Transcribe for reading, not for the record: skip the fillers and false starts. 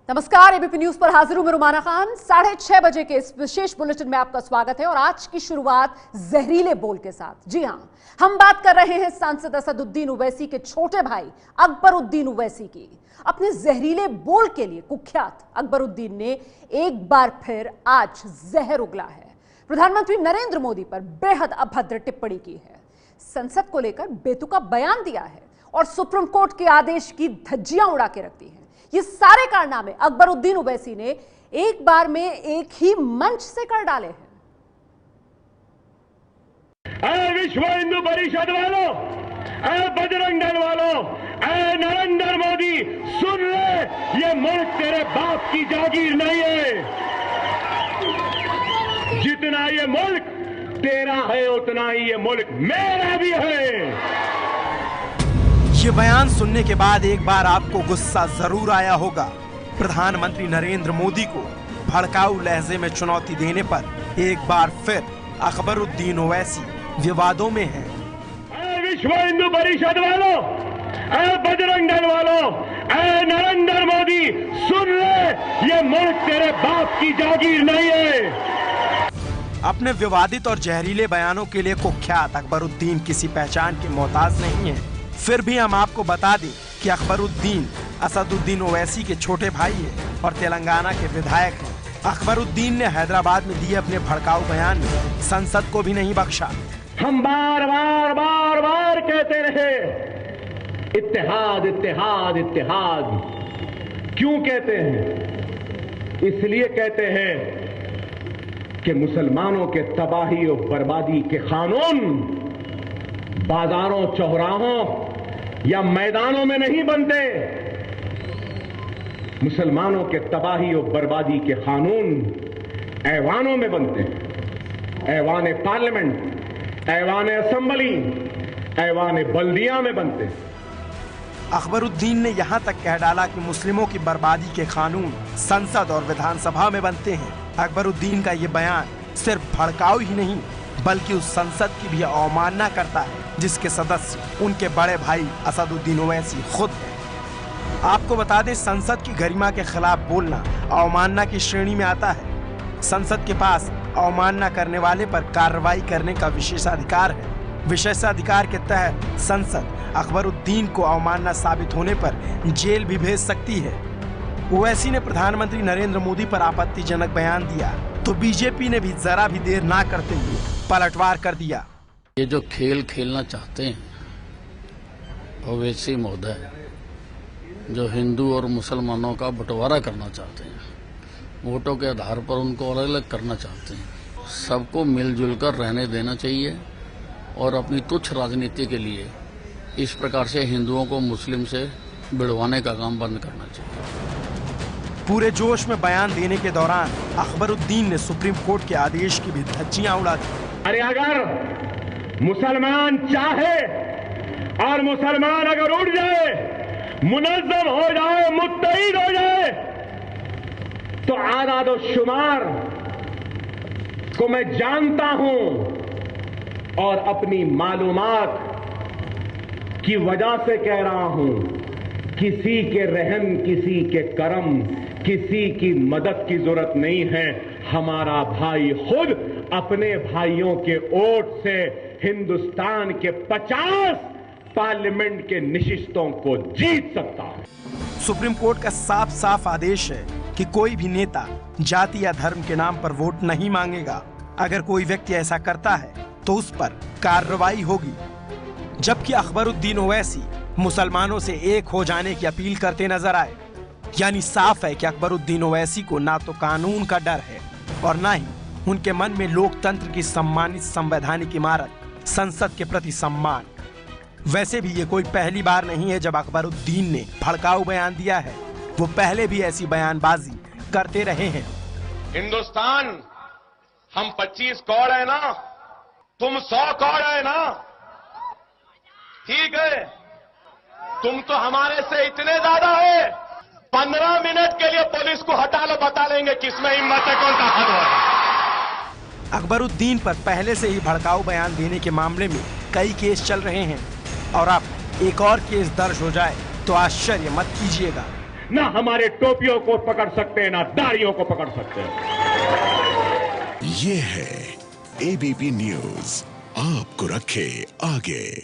नमस्कार, ABP news पर हाजिर हूं मैं रुमाना खान। 6:30 बजे के इस विशेष बुलेटिन में आपका स्वागत है और आज की शुरुआत जहरीले बोल के साथ। जी हां, हम बात कर रहे हैं सांसद असदुद्दीन ओवैसी के छोटे भाई अकबरुद्दीन ओवैसी की। अपने जहरीले बोल के लिए कुख्यात अकबरुद्दीन ने एक बार फिर आज जहर उगला है। प्रधानमंत्री नरेंद्र मोदी पर बेहद अभद्र टिप्पणी की है, संसद को लेकर बेतुका बयान दिया है और सुप्रीम कोर्ट के आदेश की धज्जियां उड़ा के रखती है। ये सारे कारनामे अकबरुद्दीन ओवैसी ने एक बार में एक ही मंच से कर डाले हैं। विश्व हिंदू परिषद वालों, बजरंग दल वालों, नरेंद्र मोदी सुन ले, ये मुल्क तेरे बाप की जागीर नहीं है। जितना ये मुल्क तेरा है उतना ही ये मुल्क मेरा भी है। ये बयान सुनने के बाद एक बार आपको गुस्सा जरूर आया होगा। प्रधानमंत्री नरेंद्र मोदी को भड़काऊ लहजे में चुनौती देने पर एक बार फिर अकबरुद्दीन ओवैसी विवादों में हैं। विश्व हिंदू परिषद वालों, बजरंग दल वालों, नरेंद्र मोदी सुन ले, ये मुल्क तेरे बाप की जागीर नहीं है। अपने विवादित और जहरीले बयानों के लिए कुख्यात अकबरुद्दीन किसी पहचान के मोहताज नहीं है। फिर भी हम आपको बता दें कि अकबरुद्दीन असदुद्दीन ओवैसी के छोटे भाई हैं और तेलंगाना के विधायक हैं। अकबरुद्दीन ने हैदराबाद में दिए अपने भड़काऊ बयान में संसद को भी नहीं बख्शा। हम बार बार कहते रहे, इत्तेहाद इत्तेहाद इत्तेहाद। क्यों कहते हैं? इसलिए कहते हैं कि मुसलमानों के तबाही और बर्बादी के कानून बाजारों, चौराहों या मैदानों में नहीं बनते। मुसलमानों के तबाही और बर्बादी के कानून ऐवानों में बनते हैं। ऐवान पार्लियामेंट, ऐवान असेंबली, ऐवान बल्दिया में बनते हैं। अकबरुद्दीन ने यहाँ तक कह डाला कि मुस्लिमों की बर्बादी के कानून संसद और विधानसभा में बनते हैं। अकबरुद्दीन का ये बयान सिर्फ भड़काऊ ही नहीं बल्कि उस संसद की भी अवमानना करता है जिसके सदस्य उनके बड़े भाई असदुद्दीन ओवैसी खुद हैं। आपको बता दें, संसद की गरिमा के खिलाफ बोलना अवमानना की श्रेणी में आता है। संसद के पास अवमानना करने वाले पर कार्रवाई करने का विशेषाधिकार है। विशेषाधिकार के तहत संसद अकबरुद्दीन को अवमानना साबित होने पर जेल भी भेज सकती है। ओवैसी ने प्रधानमंत्री नरेंद्र मोदी पर आपत्तिजनक बयान दिया तो बीजेपी ने भी जरा भी देर ना करते हुए पलटवार कर दिया। ये जो खेल खेलना चाहते हैं ओवैसी महोदय, जो हिंदू और मुसलमानों का बंटवारा करना चाहते हैं, वोटों के आधार पर उनको अलग अलग करना चाहते हैं, सबको मिलजुल कर रहने देना चाहिए और अपनी तुच्छ राजनीति के लिए इस प्रकार से हिंदुओं को मुस्लिम से भिड़वाने का काम बंद करना चाहिए। पूरे जोश में बयान देने के दौरान अकबरुद्दीन ने सुप्रीम कोर्ट के आदेश की भी धज्जियां उड़ा दी। अरे अगर मुसलमान चाहे और मुसलमान अगर उठ जाए, मुनज़्ज़म हो जाए, मुत्तहिद हो जाए, तो आदाद और शुमार को मैं जानता हूं और अपनी मालूमात की वजह से कह रहा हूं। किसी के रहम, किसी के करम, किसी की मदद की जरूरत नहीं है। हमारा भाई खुद अपने भाइयों के वोट से हिंदुस्तान के 50 पार्लियामेंट के नशिस्तों को जीत सकता है। सुप्रीम कोर्ट का साफ साफ आदेश है कि कोई भी नेता जाति या धर्म के नाम पर वोट नहीं मांगेगा। अगर कोई व्यक्ति ऐसा करता है तो उस पर कार्रवाई होगी। जबकि अकबरुद्दीन ओवैसी मुसलमानों से एक हो जाने की अपील करते नजर आए, यानी साफ है कि अकबरुद्दीन ओवैसी को ना तो कानून का डर है और ना ही उनके मन में लोकतंत्र की सम्मानित संवैधानिक इमारत संसद के प्रति सम्मान। वैसे भी ये कोई पहली बार नहीं है जब अकबरुद्दीन ने भड़काऊ बयान दिया है। वो पहले भी ऐसी बयानबाजी करते रहे हैं। हिंदुस्तान, हम 25 करोड़ है ना, तुम 100 करोड़ है ना, ठीक है। तुम तो हमारे से इतने ज्यादा है, 15 मिनट के लिए पुलिस को हटा लो, बता लेंगे किसमें हिम्मत है, कौन ताकत है। अकबरुद्दीन पर पहले से ही भड़काऊ बयान देने के मामले में कई केस चल रहे हैं और अब एक और केस दर्ज हो जाए तो आश्चर्य मत कीजिएगा। ना हमारे टोपियों को पकड़ सकते हैं, ना दाढ़ियों को पकड़ सकते हैं। ये है एबीपी न्यूज, आपको रखे आगे।